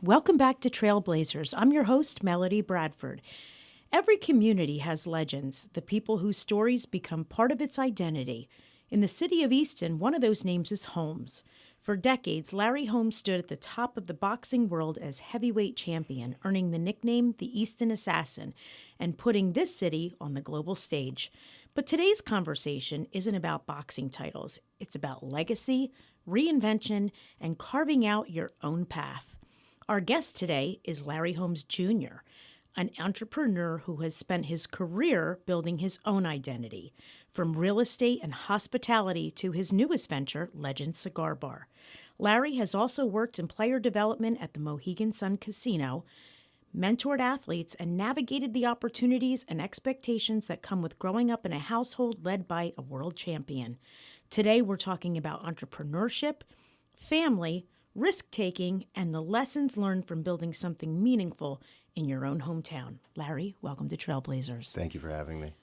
Welcome back to Trailblazers. I'm your host, Melody Bradford. Every community has legends, the people whose stories become part of its identity. In the city of Easton, one of those names is Holmes. For decades, Larry Holmes stood at the top of the boxing world as heavyweight champion, earning the nickname the Easton Assassin and putting this city on the global stage. But today's conversation isn't about boxing titles. It's about legacy, reinvention, and carving out your own path. Our guest today is Larry Holmes Jr., an entrepreneur who has spent his career building his own identity, from real estate and hospitality to his newest venture, Legend Cigar Bar. Larry has also worked in player development at the Mohegan Sun Casino, mentored athletes, and navigated the opportunities and expectations that come with growing up in a household led by a world champion. Today, we're talking about entrepreneurship, family, risk-taking, and the lessons learned from building something meaningful in your own hometown. Larry, welcome to Trailblazers. Thank you for having me.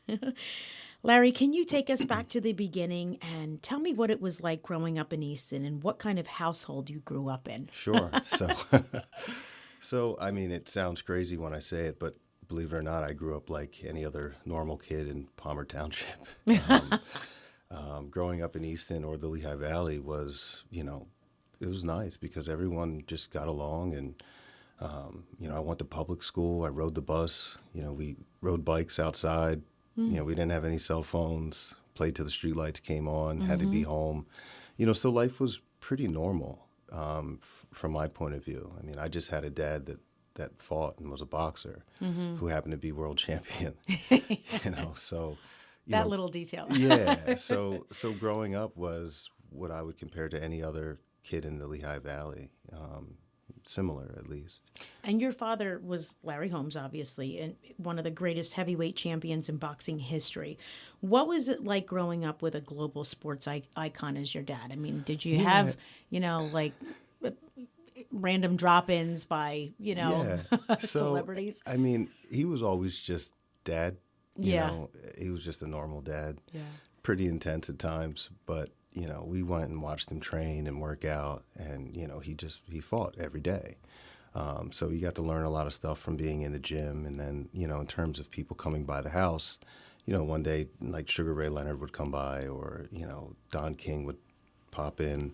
Larry, can you take us back to the beginning and tell me what it was like growing up in Easton and what kind of household you grew up in? Sure. So, I mean, it sounds crazy when I say it, but believe it or not, I grew up like any other normal kid in Palmer Township. Growing up in Easton or the Lehigh Valley was, it was nice because everyone just got along. And, I went to public school. I rode the bus. We rode bikes outside. We didn't have any cell phones, played till the streetlights came on, had to be home. So life was pretty normal from my point of view. I mean, I just had a dad that fought and was a boxer who happened to be world champion, so. That little detail. Yeah. So growing up was what I would compare to any other kid in the Lehigh Valley, similar at least. And your father was Larry Holmes, obviously, and one of the greatest heavyweight champions in boxing history. What was it like growing up with a global sports icon as your dad? I mean, did you have, random drop-ins by, celebrities? I mean, he was always just dad. He was just a normal dad. Yeah. Pretty intense at times, but we went and watched him train and work out, and he fought every day. So you got to learn a lot of stuff from being in the gym, and then in terms of people coming by the house, one day like Sugar Ray Leonard would come by, or Don King would pop in,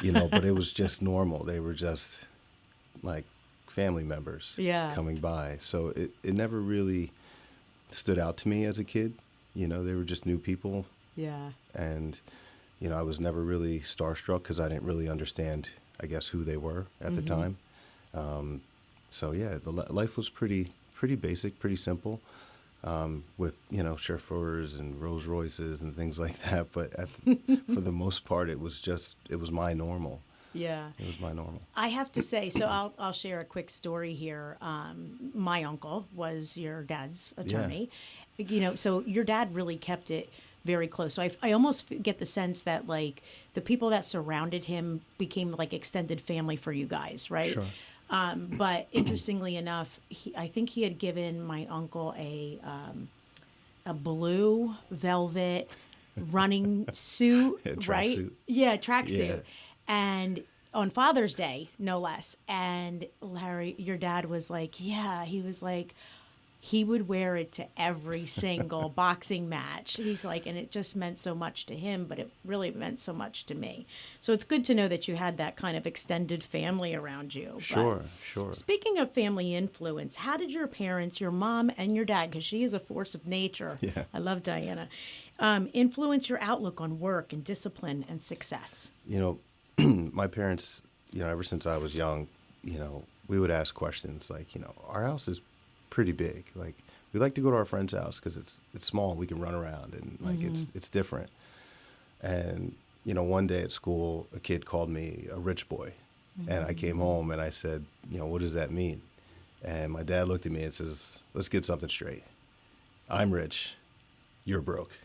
but it was just normal. They were just like family members coming by. So it never really stood out to me as a kid. They were just new people. Yeah. And, I was never really starstruck because I didn't really understand, I guess, who they were at the time. Life was pretty basic, pretty simple, with, chauffeurs and Rolls Royces and things like that. But for the most part, it was my normal. Yeah. It was my normal. I have to say, so I'll share a quick story here. My uncle was your dad's attorney. Yeah. So your dad really kept it very close. So I almost get the sense that like the people that surrounded him became like extended family for you guys, right? Sure. But interestingly enough, I think he had given my uncle a blue velvet running suit, right? Suit. Yeah, tracksuit. Yeah. And on Father's Day, no less. And Larry, your dad was like, he was like, he would wear it to every single boxing match. He's like, and it just meant so much to him, but it really meant so much to me. So it's good to know that you had that kind of extended family around you. Sure. Speaking of family influence, how did your parents, your mom and your dad, because she is a force of nature, I love Diana, influence your outlook on work and discipline and success? My parents, ever since I was young, we would ask questions like, our house is pretty big. Like, we like to go to our friend's house because it's small. We can run around and like it's different. And one day at school, a kid called me a rich boy, and I came home and I said, what does that mean? And my dad looked at me and says, let's get something straight. I'm rich. You're broke.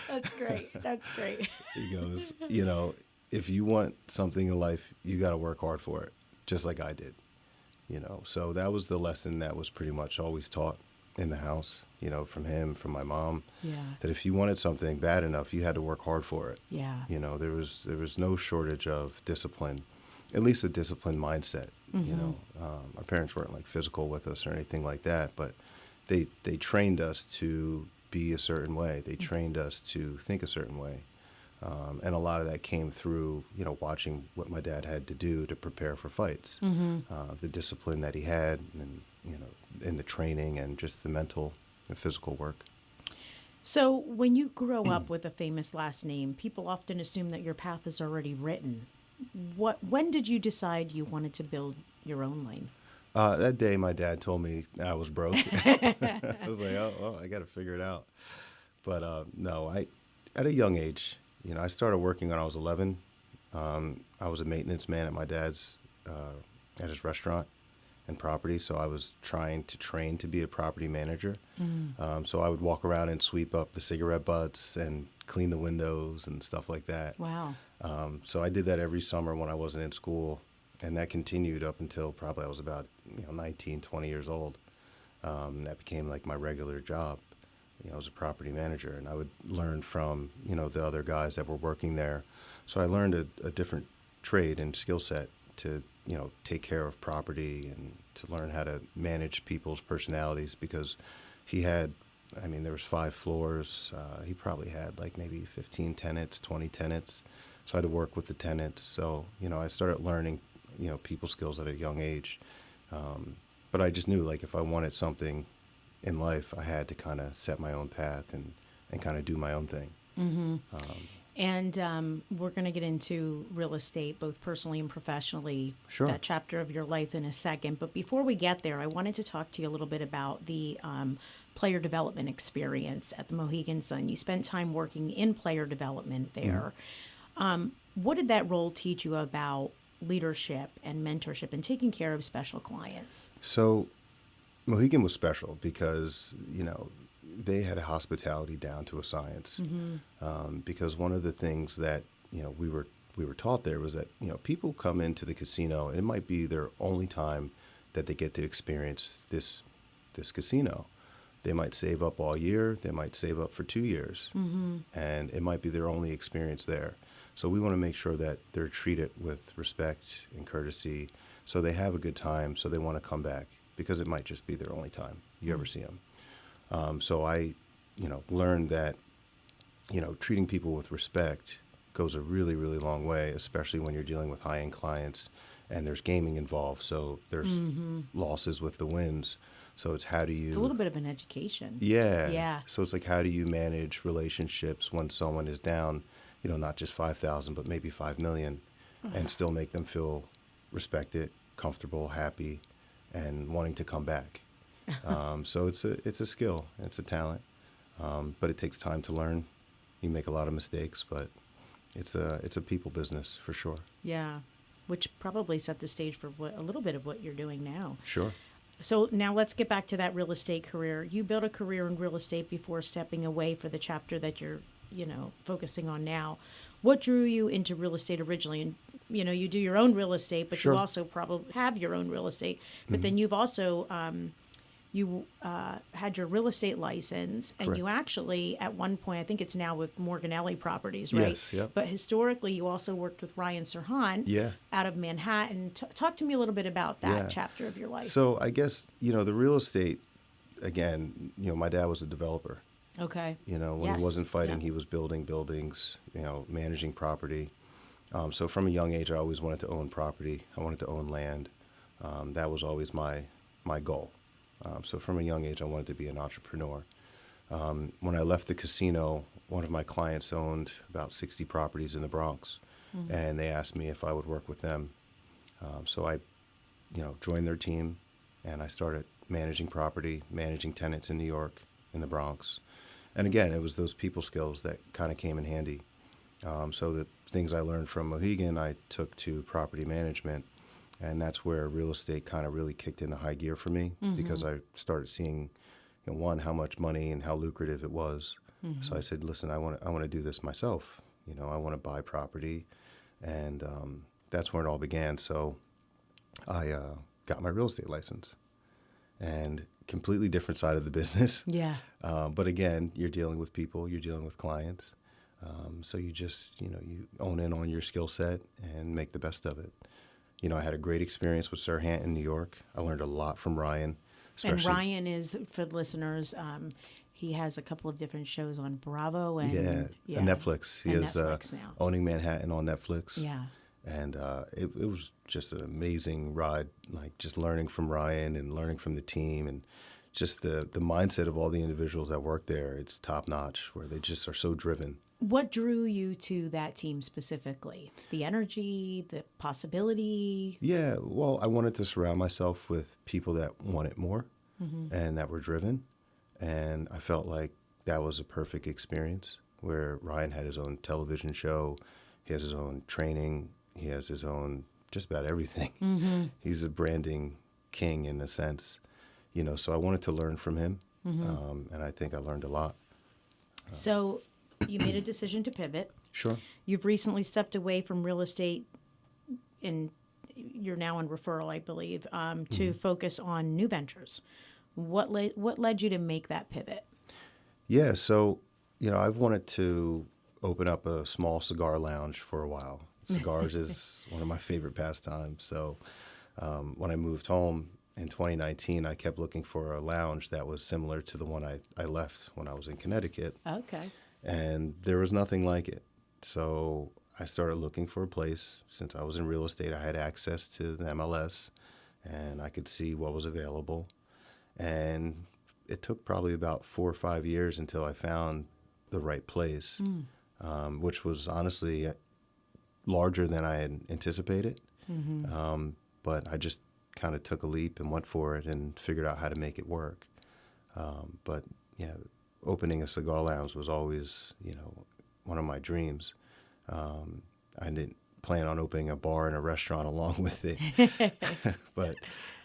That's great. He goes, if you want something in life, you got to work hard for it, just like I did. So that was the lesson that was pretty much always taught in the house, from him, from my mom. Yeah. That if you wanted something bad enough, you had to work hard for it. Yeah. There was no shortage of discipline at least a disciplined mindset. Our parents weren't like physical with us or anything like that, but they trained us to be a certain way. They trained us to think a certain way. And a lot of that came through, watching what my dad had to do to prepare for fights, the discipline that he had, and, in the training and just the mental and physical work. So when you grow up with a famous last name, people often assume that your path is already written. When did you decide you wanted to build your own lane? That day, my dad told me I was broke. I was like, oh, well, I got to figure it out. But no, at a young age, I started working when I was 11. I was a maintenance man at my dad's, at his restaurant and property. So I was trying to train to be a property manager. So I would walk around and sweep up the cigarette butts and clean the windows and stuff like that. Wow. So I did that every summer when I wasn't in school. And that continued up until probably I was about 19, 20 years old. That became like my regular job. I was a property manager, and I would learn from the other guys that were working there. So I learned a different trade and skill set to take care of property and to learn how to manage people's personalities, because he had, there was 5 floors. He probably had like maybe 15 tenants, 20 tenants. So I had to work with the tenants. So I started learning people skills at a young age. But I just knew, like, if I wanted something in life, I had to kind of set my own path and kind of do my own thing. Mm-hmm. And we're going to get into real estate, both personally and professionally, Sure. That chapter of your life in a second. But before we get there, I wanted to talk to you a little bit about the player development experience at the Mohegan Sun. You spent time working in player development there. Mm-hmm. What did that role teach you about leadership and mentorship and taking care of special clients? So Mohegan was special because, they had hospitality down to a science. Because one of the things that, we were taught there was that, people come into the casino, and it might be their only time that they get to experience this casino. They might save up all year. They might save up for 2 years. And it might be their only experience there. So we want to make sure that they're treated with respect and courtesy, so they have a good time, so they want to come back, because it might just be their only time you ever see them. So I, learned that, treating people with respect goes a really, really long way, especially when you're dealing with high-end clients and there's gaming involved. So there's losses with the wins. So it's how do you... It's a little bit of an education. Yeah. So it's like, how do you manage relationships when someone is down, not just 5,000, but maybe 5 million, and still make them feel respected, comfortable, happy, and wanting to come back. So it's a skill, it's a talent, but it takes time to learn. You make a lot of mistakes, but it's a people business for sure. Yeah, which probably set the stage for a little bit of what you're doing now. Sure. So now let's get back to that real estate career. You built a career in real estate before stepping away for the chapter that you're focusing on now. What drew you into real estate originally? And, you do your own real estate, but Sure. you also probably have your own real estate. But then you've also, had your real estate license, and Correct. you actually, at one point, I think it's now with Morganelli Properties, right? Yes, yep. But historically, you also worked with Ryan Serhant out of Manhattan. Talk to me a little bit about that chapter of your life. So I guess, the real estate, again, my dad was a developer. Okay. When he wasn't fighting, he was building buildings, managing property. So from a young age, I always wanted to own property. I wanted to own land. That was always my goal. So from a young age, I wanted to be an entrepreneur. When I left the casino, one of my clients owned about 60 properties in the Bronx, and they asked me if I would work with them. So I, joined their team, and I started managing property, managing tenants in New York, in the Bronx. And again, it was those people skills that kind of came in handy. So the things I learned from Mohegan, I took to property management, and that's where real estate kind of really kicked into high gear for me, because I started seeing, one, how much money and how lucrative it was. So I said, listen, I want to do this myself. I want to buy property, and that's where it all began. So I got my real estate license, and completely different side of the business. Yeah. But again, you're dealing with people, you're dealing with clients. So you just, you own in on your skill set and make the best of it. I had a great experience with Sir Hant in New York. I learned a lot from Ryan. And Ryan is, for the listeners, he has a couple of different shows on Bravo and Netflix. He is Netflix now. Owning Manhattan on Netflix. Yeah. And it was just an amazing ride, like just learning from Ryan and learning from the team and just the mindset of all the individuals that work there. It's top notch, where they just are so driven. What drew you to that team specifically? The energy, the possibility? Yeah, well, I wanted to surround myself with people that wanted more and that were driven. And I felt like that was a perfect experience, where Ryan had his own television show. He has his own training. He has his own just about everything. He's a branding king in a sense, so I wanted to learn from him. And I think I learned a lot. So you made a decision to pivot. Sure. You've recently stepped away from real estate, and you're now in referral, I believe, to focus on new ventures. What led you to make that pivot? Yeah, so, I've wanted to open up a small cigar lounge for a while. Cigars is one of my favorite pastimes. So when I moved home in 2019, I kept looking for a lounge that was similar to the one I left when I was in Connecticut. Okay. And there was nothing like it. So I started looking for a place. Since I was in real estate, I had access to the MLS, and I could see what was available. And it took probably about 4 or 5 years until I found the right place, which was honestly larger than I had anticipated. But I just kind of took a leap and went for it and figured out how to make it work. But yeah, opening a cigar lounge was always, one of my dreams. I didn't plan on opening a bar and a restaurant along with it. But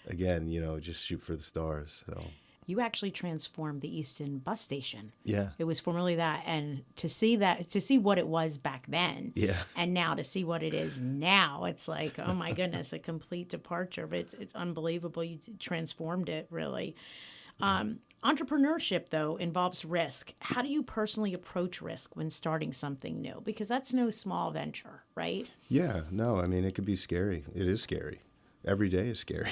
again, just shoot for the stars. So You actually transformed the Easton bus station. yeah, It was formerly that, and to see what it was back then, yeah, and now to see what it is now, it's like, oh my goodness, a complete departure. But it's unbelievable. You transformed it, really. Entrepreneurship, though, involves risk. How do you personally approach risk when starting something new? Because that's no small venture, right? yeah. No, I mean, it could be scary. It is scary. Every day is scary.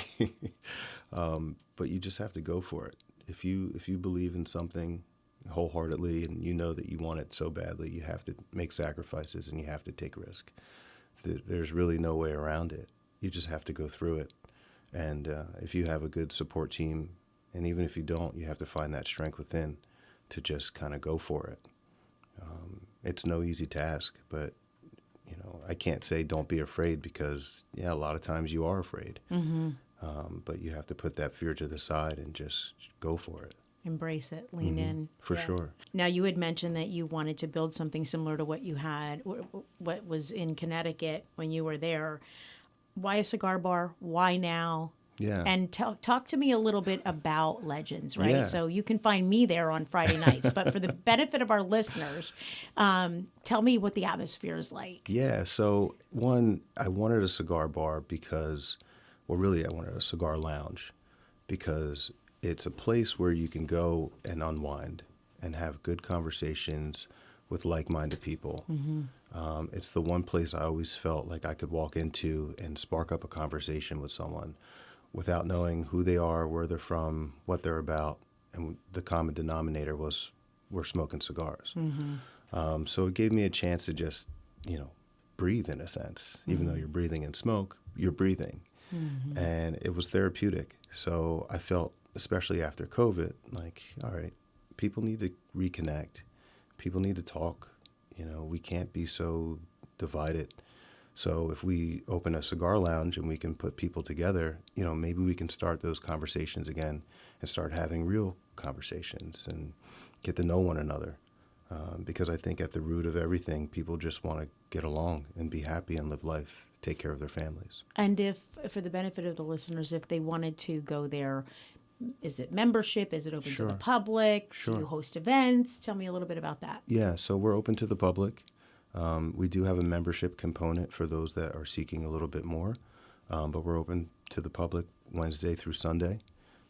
But you just have to go for it. If you believe in something wholeheartedly and you know that you want it so badly, you have to make sacrifices and you have to take risk. There's really no way around it. You just have to go through it. And if you have a good support team, and even if you don't, you have to find that strength within to just kind of go for it. It's no easy task, but I can't say don't be afraid, because a lot of times you are afraid. But you have to put that fear to the side and just go for it. Embrace it, lean in. For sure. Now, you had mentioned that you wanted to build something similar to what you had, what was in Connecticut when you were there. Why a cigar bar? Why now? Yeah. And talk to me a little bit about Legends, right? Yeah. So you can find me there on Friday nights. But for the benefit of our listeners, tell me what the atmosphere is like. Yeah. So I wanted a cigar bar because, well, really I wanted a cigar lounge because it's a place where you can go and unwind and have good conversations with like-minded people. It's the one place I always felt like I could walk into and spark up a conversation with someone without knowing who they are, where they're from, what they're about. And the common denominator was we're smoking cigars. So it gave me a chance to just, breathe in a sense. Even though you're breathing in smoke, you're breathing. And it was therapeutic. So I felt, especially after COVID, like, all right, people need to reconnect. People need to talk. We can't be so divided. So if we open a cigar lounge and we can put people together, maybe we can start those conversations again and start having real conversations and get to know one another. Because I think at the root of everything, people just want to get along and be happy and live life, take care of their families. And if, for the benefit of the listeners, if they wanted to go there, is it membership? Is it open to the public? Sure. Do you host events? Tell me a little bit about that. Yeah, so we're open to the public. We do have a membership component for those that are seeking a little bit more, but we're open to the public Wednesday through Sunday.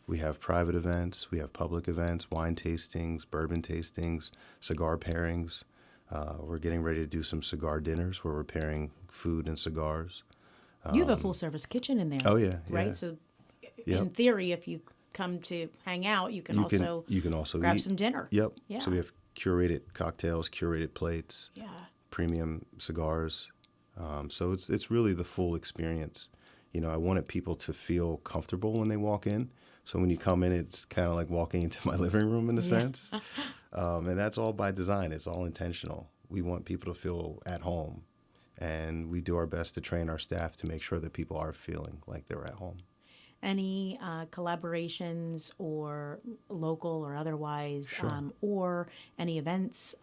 We have private events, we have public events, wine tastings, bourbon tastings, cigar pairings. We're getting ready to do some cigar dinners where we're pairing food and cigars. You have a full-service kitchen in there. Oh, yeah. Right? Yeah. So Yep. in theory, if you come to hang out, you can also grab eat. some dinner. Yep. Yeah. So we have curated cocktails, curated plates, Yeah. premium cigars. So it's really the full experience. I wanted people to feel comfortable when they walk in. So when you come in, it's kind of like walking into my living room in a sense. And that's all by design. It's all intentional. We want people to feel at home. And we do our best to train our staff to make sure that people are feeling like they're at home. Any collaborations or local or otherwise, Sure. or any events,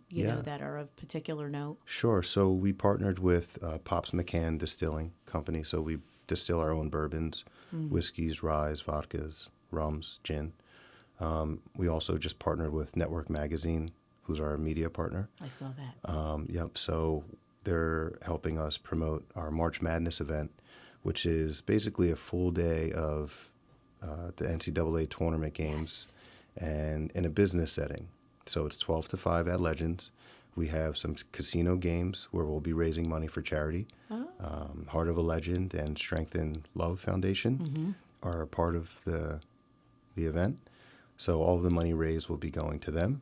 Yeah. that are of particular note? Sure. So we partnered with Pops McCann Distilling Company. So we distill our own bourbons, whiskeys, ryes, vodkas, rums, gin. We also just partnered with Network Magazine, who's our media partner. I saw that. Yep. So they're helping us promote our March Madness event, which is basically a full day of the NCAA tournament games and in a business setting. So it's 12 to 5 at Legends. We have some casino games where we'll be raising money for charity. Heart of a Legend and Strength and Love Foundation are a part of the event. So all of the money raised will be going to them.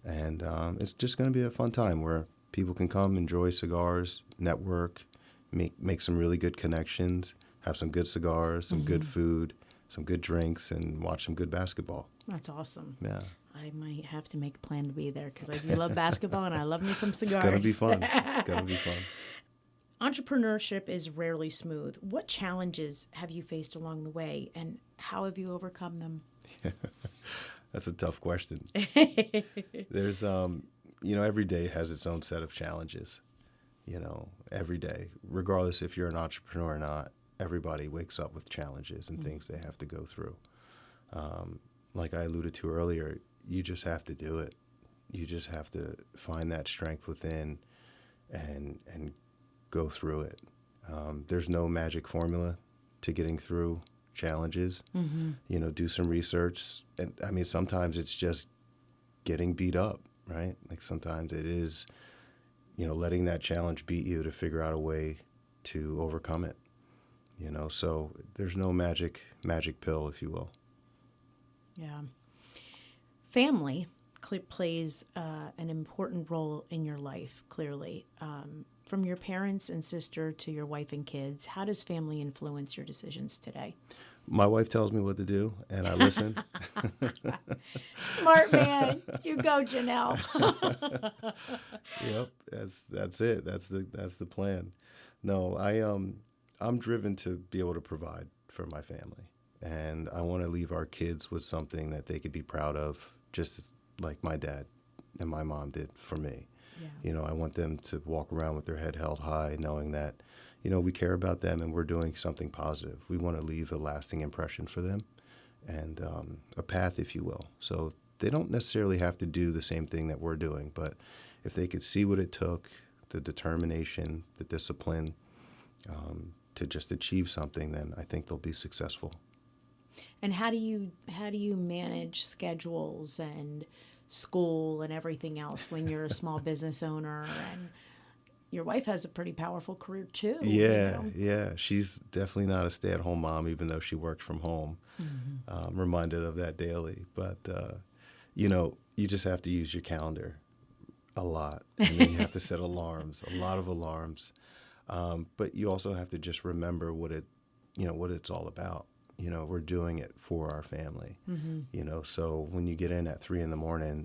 And it's just going to be a fun time where people can come, enjoy cigars, network, make some really good connections, have some good cigars, some good food, some good drinks, and watch some good basketball. That's awesome. Yeah. I might have to make a plan to be there because I do love basketball and I love me some cigars. It's going to be fun. It's going to be fun. Entrepreneurship is rarely smooth. What challenges have you faced along the way and how have you overcome them? That's a tough question. There's, every day has its own set of challenges. Every day, regardless if you're an entrepreneur or not, everybody wakes up with challenges and things they have to go through. Like I alluded to earlier, you just have to do it. You just have to find that strength within and go through it. There's no magic formula to getting through challenges. Do some research. And I mean, sometimes it's just getting beat up, right? Like sometimes it is, letting that challenge beat you to figure out a way to overcome it. So there's no magic pill, if you will. Yeah. Family plays an important role in your life, clearly. From your parents and sister to your wife and kids, how does family influence your decisions today? My wife tells me what to do, and I listen. Smart man. You go, Janelle. Yep, that's it. That's the plan. No, I'm driven to be able to provide for my family, and I want to leave our kids with something that they could be proud of, just like my dad and my mom did for me. Yeah. I want them to walk around with their head held high, knowing that, we care about them and we're doing something positive. We want to leave a lasting impression for them and a path, if you will. So they don't necessarily have to do the same thing that we're doing, but if they could see what it took, the determination, the discipline to just achieve something, then I think they'll be successful. And how do you manage schedules and school and everything else when you're a small business owner? And your wife has a pretty powerful career too. Yeah. She's definitely not a stay-at-home mom, even though she works from home. I'm reminded of that daily. But, you just have to use your calendar a lot. And then you have to set alarms, a lot of alarms. But you also have to just remember what it's all about. We're doing it for our family. So when you get in at 3 a.m.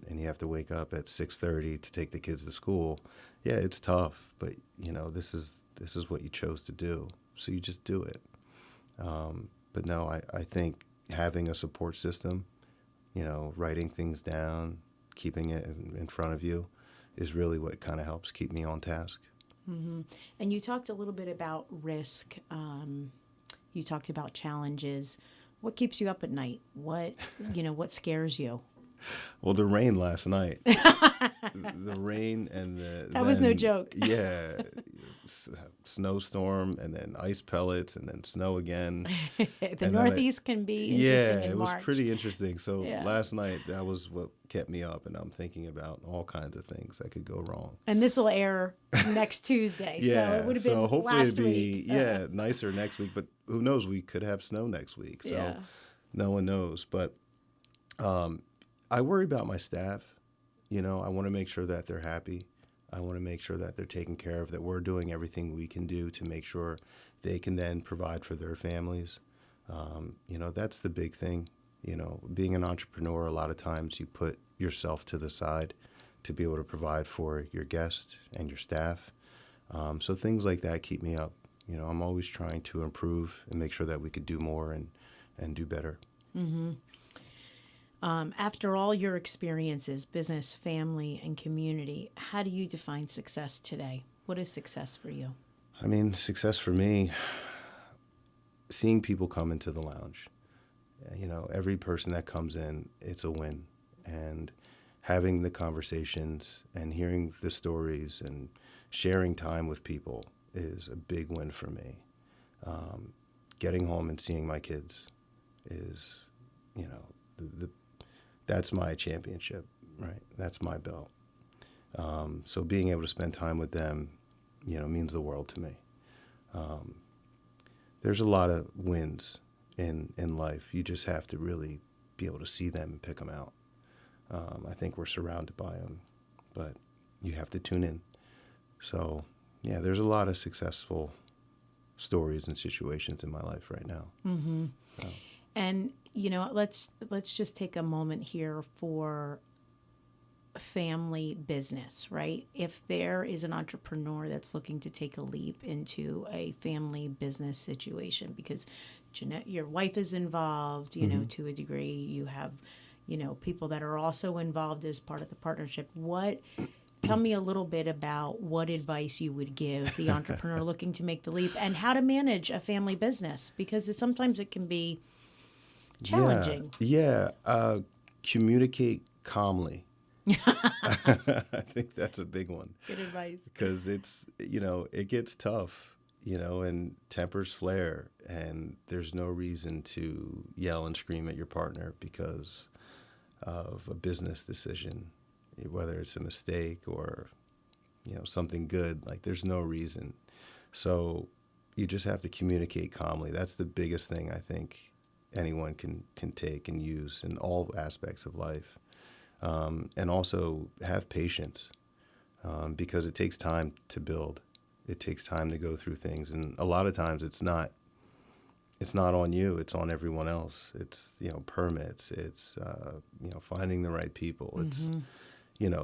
and you have to wake up at 6:30 to take the kids to school, yeah, it's tough, but this is what you chose to do. So you just do it. But no, I think having a support system, writing things down, keeping it in front of you is really what kind of helps keep me on task. And you talked a little bit about risk. You talked about challenges. What keeps you up at night? What scares you? Well, the rain last night, the rain and that was no joke. Yeah, snowstorm and then ice pellets and then snow again. The Northeast can be interesting in it March. was pretty interesting. So last night, that was what kept me up, and I'm thinking about all kinds of things that could go wrong. And this will air next Tuesday, so it would have been hopefully last it'd be week. nicer next week. But who knows? We could have snow next week, so no one knows. But I worry about my staff. I want to make sure that they're happy. I want to make sure that they're taken care of, that we're doing everything we can do to make sure they can then provide for their families. That's the big thing. Being an entrepreneur, a lot of times you put yourself to the side to be able to provide for your guests and your staff. So things like that keep me up. I'm always trying to improve and make sure that we could do more and do better. Mm-hmm. After all your experiences, business, family, and community, how do you define success today? What is success for you? I mean, success for me, seeing people come into the lounge. Every person that comes in, it's a win. And having the conversations and hearing the stories and sharing time with people is a big win for me. Getting home and seeing my kids is, that's my championship, right? That's my belt. So being able to spend time with them, means the world to me. There's a lot of wins in life. You just have to really be able to see them and pick them out. I think we're surrounded by them, but you have to tune in. So, there's a lot of successful stories and situations in my life right now. Mm-hmm. And, let's just take a moment here for family business, right? If there is an entrepreneur that's looking to take a leap into a family business situation, because Jeanette, your wife is involved, to a degree, you have, people that are also involved as part of the partnership. Tell me a little bit about what advice you would give the entrepreneur looking to make the leap and how to manage a family business, because sometimes it can be challenging. Communicate calmly. I think that's a big one. Good advice. Because it's, it gets tough, and tempers flare, and there's no reason to yell and scream at your partner because of a business decision, whether it's a mistake or, something good. Like, there's no reason. So you just have to communicate calmly. That's the biggest thing I think anyone can take and use in all aspects of life. And also have patience, because it takes time to build. It takes time to go through things. And a lot of times it's not on you, it's on everyone else. It's, permits, it's, finding the right people. It's,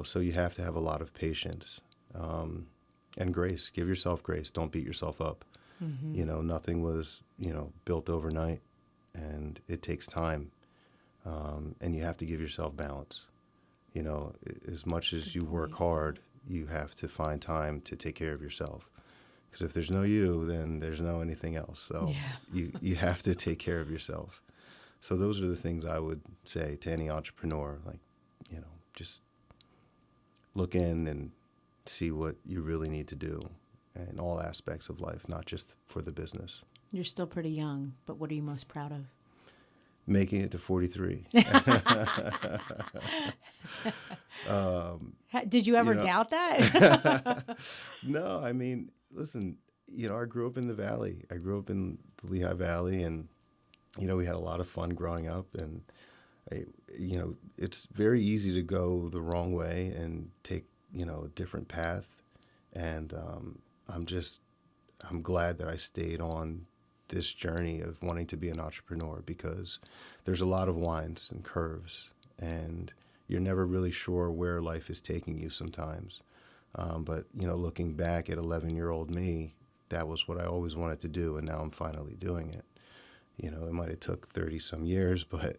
so you have to have a lot of patience, and grace. Give yourself grace. Don't beat yourself up. Mm-hmm. Nothing was, built overnight, and it takes time. And you have to give yourself balance. As much as you work hard, you have to find time to take care of yourself. Because if there's no you, then there's no anything else. So you have to take care of yourself. So those are the things I would say to any entrepreneur. Like, just look in and see what you really need to do in all aspects of life, not just for the business. You're still pretty young, but what are you most proud of? Making it to 43. Did you ever doubt that? No, I mean, listen, I grew up in the Valley. I grew up in the Lehigh Valley, and, we had a lot of fun growing up. And, it's very easy to go the wrong way and take, a different path. And I'm glad that I stayed on this journey of wanting to be an entrepreneur, because there's a lot of winds and curves, and you're never really sure where life is taking you sometimes. But, looking back at 11-year-old me, that was what I always wanted to do, and now I'm finally doing it. It might have took 30 some years, but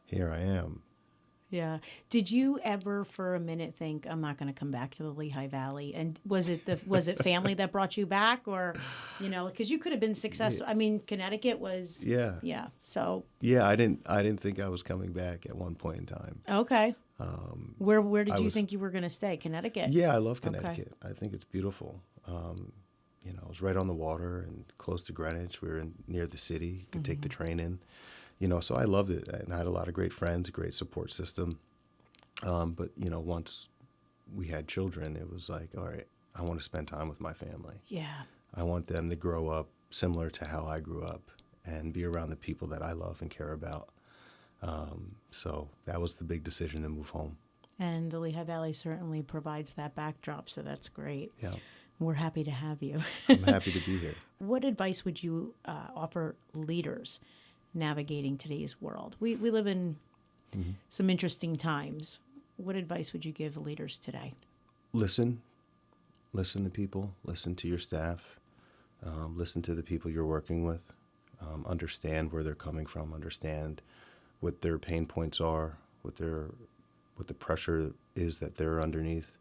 here I am. Yeah. Did you ever for a minute think, I'm not going to come back to the Lehigh Valley? And was it family that brought you back, or, because you could have been successful. I mean, Connecticut was, Yeah. yeah. So, Yeah, I didn't think I was coming back at one point in time. okay. Where did I you was- think you were going to stay? Connecticut? Yeah, I love Okay. Connecticut. I think it's beautiful. It was right on the water and close to Greenwich. We were near the city. You could take the train in. So I loved it. And I had a lot of great friends, a great support system. But once we had children, it was like, all right, I want to spend time with my family. Yeah. I want them to grow up similar to how I grew up and be around the people that I love and care about. So that was the big decision to move home. And the Lehigh Valley certainly provides that backdrop, so that's great. Yeah, We're happy to have you. I'm happy to be here. What advice would you offer leaders navigating today's world? We live in some interesting times. What advice would you give leaders today? Listen to people, listen to your staff, listen to the people you're working with, understand where they're coming from, understand what their pain points are, what the pressure is that they're underneath.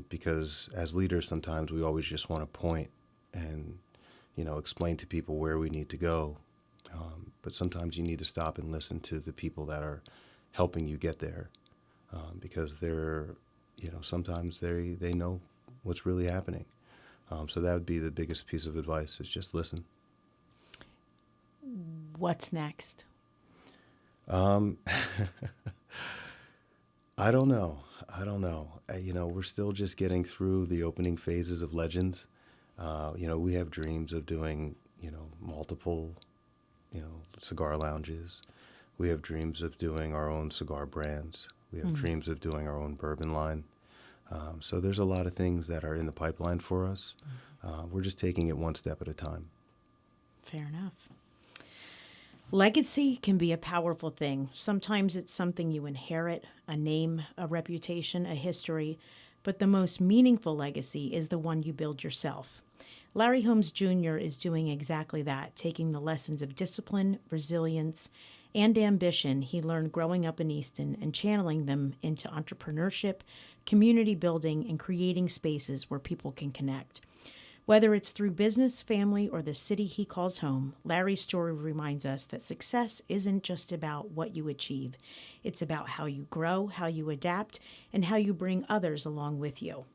Because as leaders, sometimes we always just want to point and, explain to people where we need to go. But sometimes you need to stop and listen to the people that are helping you get there, because they're, sometimes they know what's really happening. So that would be the biggest piece of advice, is just listen. What's next? I don't know. We're still just getting through the opening phases of Legends. We have dreams of doing, multiple, cigar lounges. We have dreams of doing our own cigar brands. We have dreams of doing our own bourbon line. So there's a lot of things that are in the pipeline for us. We're just taking it one step at a time. Fair enough. Legacy can be a powerful thing. Sometimes it's something you inherit, a name, a reputation, a history, but the most meaningful legacy is the one you build yourself. Larry Holmes Jr. is doing exactly that, taking the lessons of discipline, resilience, and ambition he learned growing up in Easton and channeling them into entrepreneurship, community building, and creating spaces where people can connect. Whether it's through business, family, or the city he calls home, Larry's story reminds us that success isn't just about what you achieve. It's about how you grow, how you adapt, and how you bring others along with you.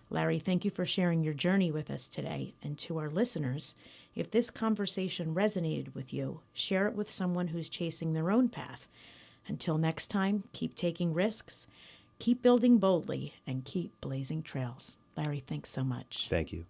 Larry, thank you for sharing your journey with us today. And to our listeners, if this conversation resonated with you, share it with someone who's chasing their own path. Until next time, keep taking risks, keep building boldly, and keep blazing trails. Larry, thanks so much. Thank you.